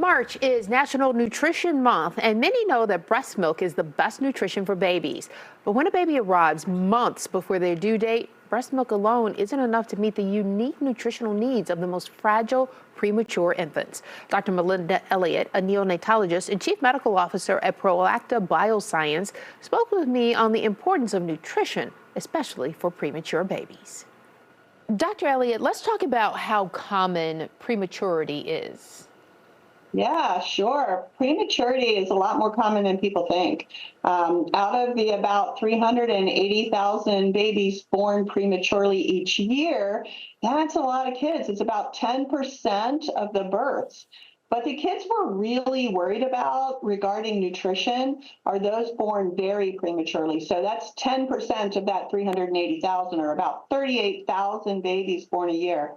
March is National Nutrition Month, and many know that breast milk is the best nutrition for babies. But when a baby arrives months before their due date, breast milk alone isn't enough to meet the unique nutritional needs of the most fragile premature infants. Dr. Melinda Elliott, a neonatologist and chief medical officer at Prolacta Bioscience, spoke with me on the importance of nutrition, especially for premature babies. Dr. Elliott, let's talk about how common prematurity is. Yeah, sure. Prematurity is a lot more common than people think. Out of the about 380,000 babies born prematurely each year, that's a lot of kids. It's about 10% of the births. But the kids we're really worried about regarding nutrition are those born very prematurely. So that's 10% of that 380,000, or about 38,000 babies born a year.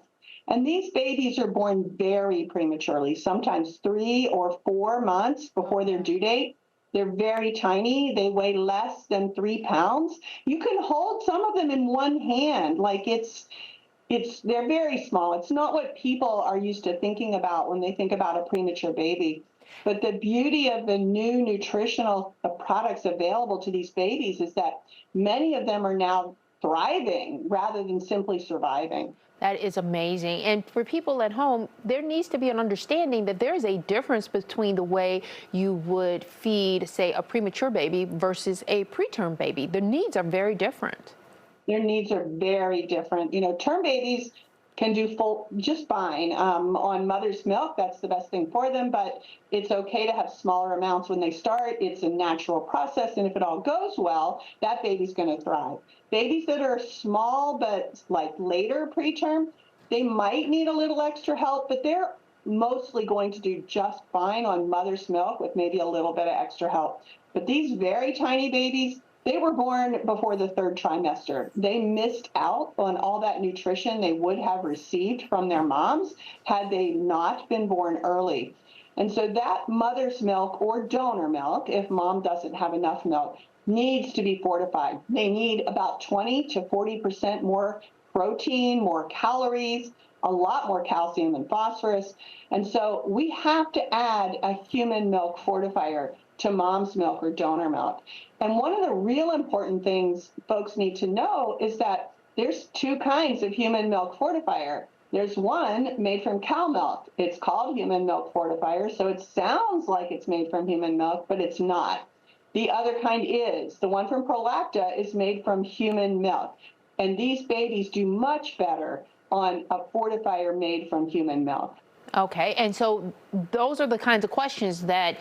And these babies are born very prematurely, sometimes 3 or 4 months before their due date. They're very tiny. They weigh less than 3 pounds. You can hold some of them in one hand, like they're very small. It's not what people are used to thinking about when they think about a premature baby. But the beauty of the new nutritional products available to these babies is that many of them are now thriving rather than simply surviving. That is amazing. And for people at home, there needs to be an understanding that there is a difference between the way you would feed, say, a premature baby versus a preterm baby. The needs are very different. Their needs are very different. You know, term babies can do just fine on mother's milk. That's the best thing for them, but it's okay to have smaller amounts when they start. It's a natural process, and if it all goes well, that baby's going to thrive. Babies that are small but like later preterm, they might need a little extra help, but they're mostly going to do just fine on mother's milk with maybe a little bit of extra help. But these very tiny babies, they were born before the 3rd trimester. They missed out on all that nutrition they would have received from their moms had they not been born early. And so that mother's milk or donor milk, if mom doesn't have enough milk, needs to be fortified. They need about 20 to 40% more protein, more calories, a lot more calcium and phosphorus. And so we have to add a human milk fortifier to mom's milk or donor milk. And one of the real important things folks need to know is that there's 2 kinds of human milk fortifier. There's one made from cow milk. It's called human milk fortifier, so it sounds like it's made from human milk, but it's not. The other kind is, the one from Prolacta is made from human milk. And these babies do much better on a fortifier made from human milk. Okay, and so those are the kinds of questions that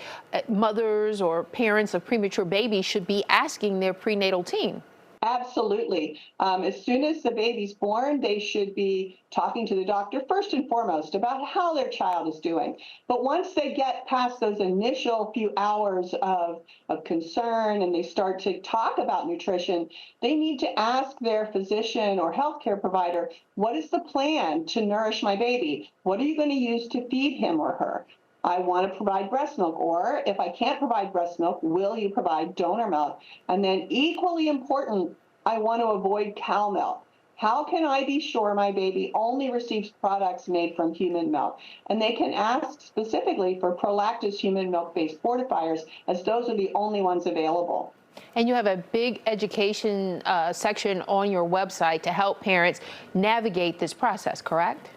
mothers or parents of premature babies should be asking their prenatal team. Absolutely. As soon as the baby's born, they should be talking to the doctor first and foremost about how their child is doing. But once they get past those initial few hours of concern and they start to talk about nutrition, they need to ask their physician or healthcare provider, what is the plan to nourish my baby? What are you going to use to feed him or her? I want to provide breast milk, or if I can't provide breast milk, will you provide donor milk? And then equally important, I want to avoid cow milk. How can I be sure my baby only receives products made from human milk? And they can ask specifically for Prolacta's human milk-based fortifiers, as those are the only ones available. And you have a big education section on your website to help parents navigate this process, correct?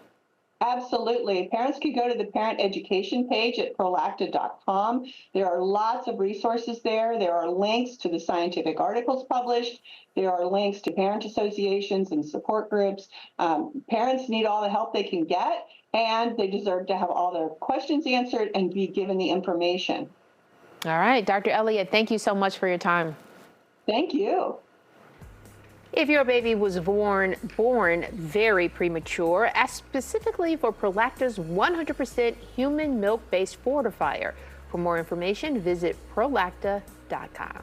Absolutely. Parents can go to the parent education page at prolacta.com. There are lots of resources there. There are links to the scientific articles published. There are links to parent associations and support groups. Parents need all the help they can get, and they deserve to have all their questions answered and be given the information. All right, Dr. Elliott, thank you so much for your time. Thank you. If your baby was born very premature, ask specifically for Prolacta's 100% human milk-based fortifier. For more information, visit prolacta.com.